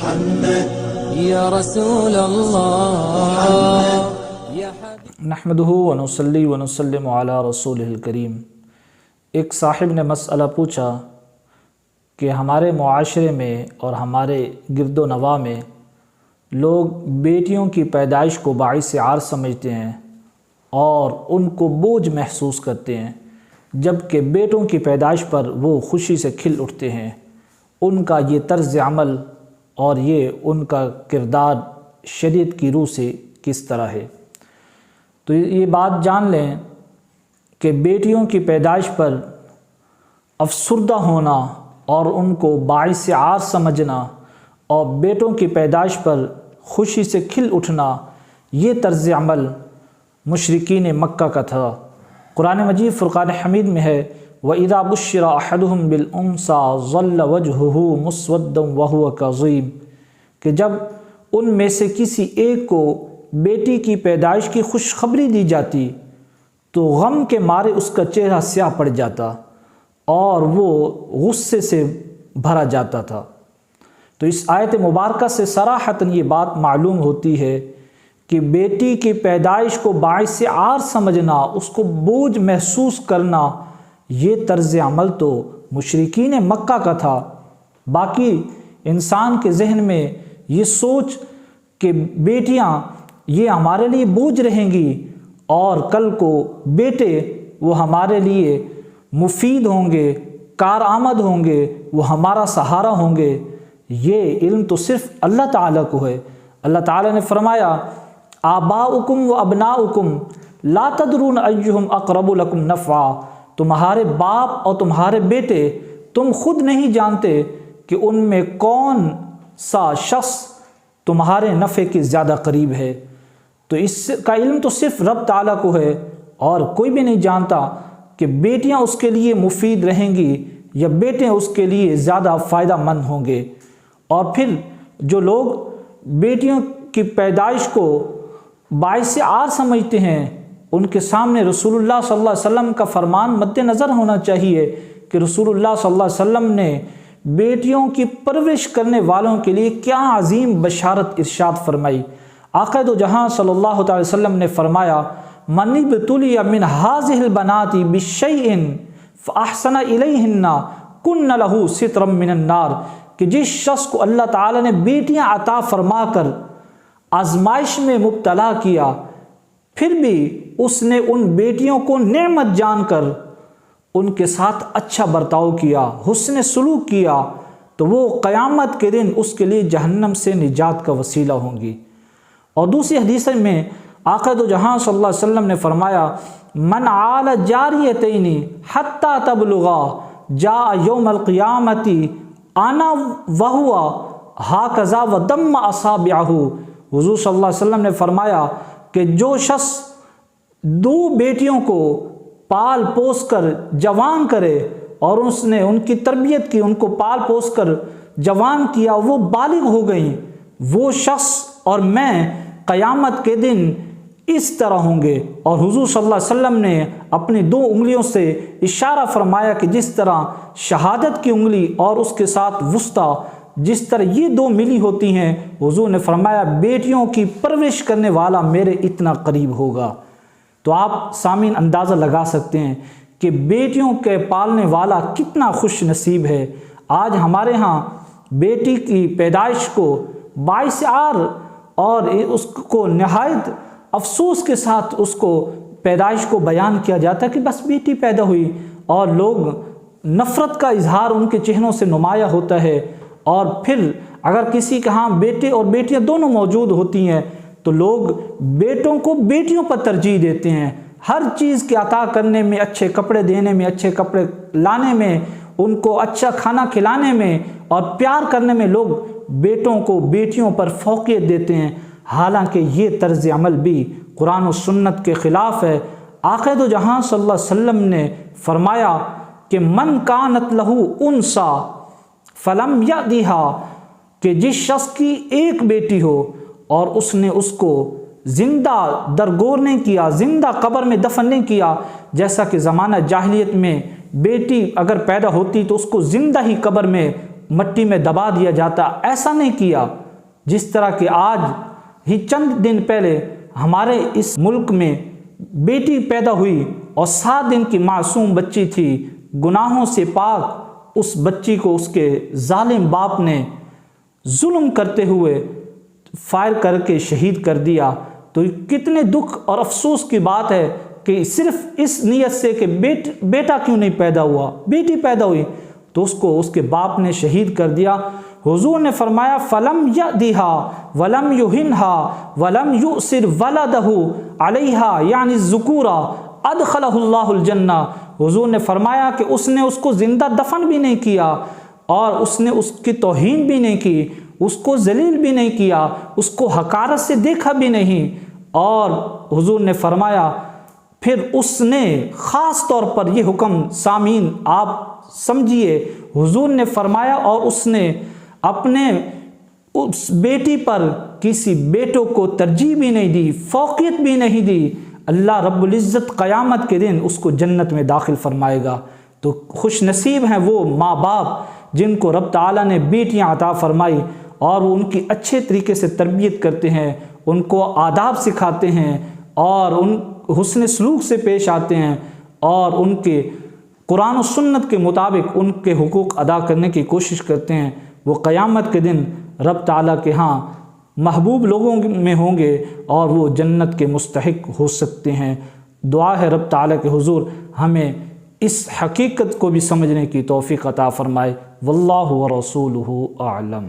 یا رسول اللہ نحمدہ ونصلی ونسلم علی رسولہ الکریم۔ ایک صاحب نے مسئلہ پوچھا کہ ہمارے معاشرے میں اور ہمارے گرد و نواح میں لوگ بیٹیوں کی پیدائش کو باعث عار سمجھتے ہیں اور ان کو بوجھ محسوس کرتے ہیں، جبکہ بیٹوں کی پیدائش پر وہ خوشی سے کھل اٹھتے ہیں۔ ان کا یہ طرز عمل اور یہ ان کا کردار شریعت کی روح سے کس طرح ہے؟ تو یہ بات جان لیں کہ بیٹیوں کی پیدائش پر افسردہ ہونا اور ان کو باعث عار سمجھنا اور بیٹوں کی پیدائش پر خوشی سے کھل اٹھنا، یہ طرز عمل مشرکین مکہ کا تھا۔ قرآن مجید فرقان حمید میں ہے وَإِذَا بُشِّرَ أَحَدُهُمْ بِالْأُنثَىٰ ظَلَّ وَجْهُهُ مُسْوَدًّا وَهُوَ كَظِيمٌ کہ جب ان میں سے کسی ایک کو بیٹی کی پیدائش کی خوشخبری دی جاتی تو غم کے مارے اس کا چہرہ سیاہ پڑ جاتا اور وہ غصے سے بھرا جاتا تھا۔ تو اس آیت مبارکہ سے صراحتاً یہ بات معلوم ہوتی ہے کہ بیٹی کی پیدائش کو باعث عار سمجھنا، اس کو بوجھ محسوس کرنا، یہ طرز عمل تو مشرکین مکہ کا تھا۔ باقی انسان کے ذہن میں یہ سوچ کہ بیٹیاں یہ ہمارے لیے بوجھ رہیں گی اور کل کو بیٹے وہ ہمارے لیے مفید ہوں گے، کارآمد ہوں گے، وہ ہمارا سہارا ہوں گے، یہ علم تو صرف اللہ تعالیٰ کو ہے۔ اللہ تعالیٰ نے فرمایا آباؤکم و ابناؤکم لا تدرون ایہم اقرب لکم نفعا، تمہارے باپ اور تمہارے بیٹے تم خود نہیں جانتے کہ ان میں کون سا شخص تمہارے نفع کے زیادہ قریب ہے۔ تو اس کا علم تو صرف رب تعالیٰ کو ہے اور کوئی بھی نہیں جانتا کہ بیٹیاں اس کے لیے مفید رہیں گی یا بیٹے اس کے لیے زیادہ فائدہ مند ہوں گے۔ اور پھر جو لوگ بیٹیوں کی پیدائش کو باعث عار سمجھتے ہیں، ان کے سامنے رسول اللہ صلی اللہ علیہ وسلم کا فرمان مد نظر ہونا چاہیے کہ رسول اللہ صلی اللہ علیہ وسلم نے بیٹیوں کی پرورش کرنے والوں کے لیے کیا عظیم بشارت ارشاد فرمائی۔ آقا دو جہاں صلی اللہ علیہ وسلم نے فرمایا من ابتلی من هذه البنات بشیء فاحسن الیہن کن لہ سترا من النار کہ جس شخص کو اللہ تعالی نے بیٹیاں عطا فرما کر آزمائش میں مبتلا کیا، پھر بھی اس نے ان بیٹیوں کو نعمت جان کر ان کے ساتھ اچھا برتاؤ کیا، حسن سلوک کیا، تو وہ قیامت کے دن اس کے لیے جہنم سے نجات کا وسیلہ ہوں گی۔ اور دوسری حدیث میں آقا دو جہاں صلی اللہ علیہ وسلم نے فرمایا من عال جاریتین حتی تبلغا جاء یوم القیامت انا وہو ہاکذا ودم اصابعہ۔ حضور صلی اللہ علیہ وسلم نے فرمایا کہ جو شخص دو بیٹیوں کو پال پوس کر جوان کرے اور اس نے ان کی تربیت کی، ان کو پال پوس کر جوان کیا، وہ بالغ ہو گئیں، وہ شخص اور میں قیامت کے دن اس طرح ہوں گے۔ اور حضور صلی اللہ علیہ وسلم نے اپنی دو انگلیوں سے اشارہ فرمایا کہ جس طرح شہادت کی انگلی اور اس کے ساتھ وسطیٰ جس طرح یہ دو ملی ہوتی ہیں، حضور نے فرمایا بیٹیوں کی پرورش کرنے والا میرے اتنا قریب ہوگا۔ تو آپ سامعین اندازہ لگا سکتے ہیں کہ بیٹیوں کے پالنے والا کتنا خوش نصیب ہے۔ آج ہمارے ہاں بیٹی کی پیدائش کو باعث عار اور اس کو نہایت افسوس کے ساتھ اس کو پیدائش کو بیان کیا جاتا ہے کہ بس بیٹی پیدا ہوئی، اور لوگ نفرت کا اظہار ان کے چہروں سے نمایاں ہوتا ہے۔ اور پھر اگر کسی کے ہاں بیٹے اور بیٹیاں دونوں موجود ہوتی ہیں تو لوگ بیٹوں کو بیٹیوں پر ترجیح دیتے ہیں، ہر چیز کے عطا کرنے میں، اچھے کپڑے دینے میں، اچھے کپڑے لانے میں، ان کو اچھا کھانا کھلانے میں اور پیار کرنے میں لوگ بیٹوں کو بیٹیوں پر فوقیت دیتے ہیں، حالانکہ یہ طرز عمل بھی قرآن و سنت کے خلاف ہے۔ آقا دو جہاں صلی اللہ علیہ وسلم نے فرمایا کہ من کانت لہو انثی فلم یأتھا کہ جس شخص کی ایک بیٹی ہو اور اس نے اس کو زندہ درگور نہیں کیا، زندہ قبر میں دفن نہیں کیا، جیسا کہ زمانہ جاہلیت میں بیٹی اگر پیدا ہوتی تو اس کو زندہ ہی قبر میں مٹی میں دبا دیا جاتا، ایسا نہیں کیا۔ جس طرح کہ آج ہی چند دن پہلے ہمارے اس ملک میں بیٹی پیدا ہوئی اور 7 دن کی معصوم بچی تھی، گناہوں سے پاک، اس بچی کو اس کے ظالم باپ نے ظلم کرتے ہوئے فائر کر کے شہید کر دیا۔ تو کتنے دکھ اور افسوس کی بات ہے کہ صرف اس نیت سے کہ بیٹا کیوں نہیں پیدا ہوا، بیٹی پیدا ہوئی تو اس کو اس کے باپ نے شہید کر دیا۔ حضور نے فرمایا فلم یأدھا ولم یہنھا ولم یؤثر ولدہ علیہا یعنی الذکورا ادخلہ اللہ الجنہ۔ حضور نے فرمایا کہ اس نے اس کو زندہ دفن بھی نہیں کیا اور اس نے اس کی توہین بھی نہیں کی، اس کو ذلیل بھی نہیں کیا، اس کو حقارت سے دیکھا بھی نہیں۔ اور حضور نے فرمایا پھر اس نے خاص طور پر یہ حکم، سامعین آپ سمجھیے، حضور نے فرمایا اور اس نے اپنے اس بیٹی پر کسی بیٹوں کو ترجیح بھی نہیں دی، فوقیت بھی نہیں دی۔ اللہ رب العزت قیامت کے دن اس کو جنت میں داخل فرمائے گا۔ تو خوش نصیب ہیں وہ ماں باپ جن کو رب تعالیٰ نے بیٹیاں عطا فرمائی اور وہ ان کی اچھے طریقے سے تربیت کرتے ہیں، ان کو آداب سکھاتے ہیں اور ان حسن سلوک سے پیش آتے ہیں اور ان کے قرآن و سنت کے مطابق ان کے حقوق ادا کرنے کی کوشش کرتے ہیں۔ وہ قیامت کے دن رب تعالیٰ کے ہاں محبوب لوگوں میں ہوں گے اور وہ جنت کے مستحق ہو سکتے ہیں۔ دعا ہے رب تعالیٰ کے حضور ہمیں اس حقیقت کو بھی سمجھنے کی توفیق عطا فرمائے۔ واللہ ورسولہ اعلم۔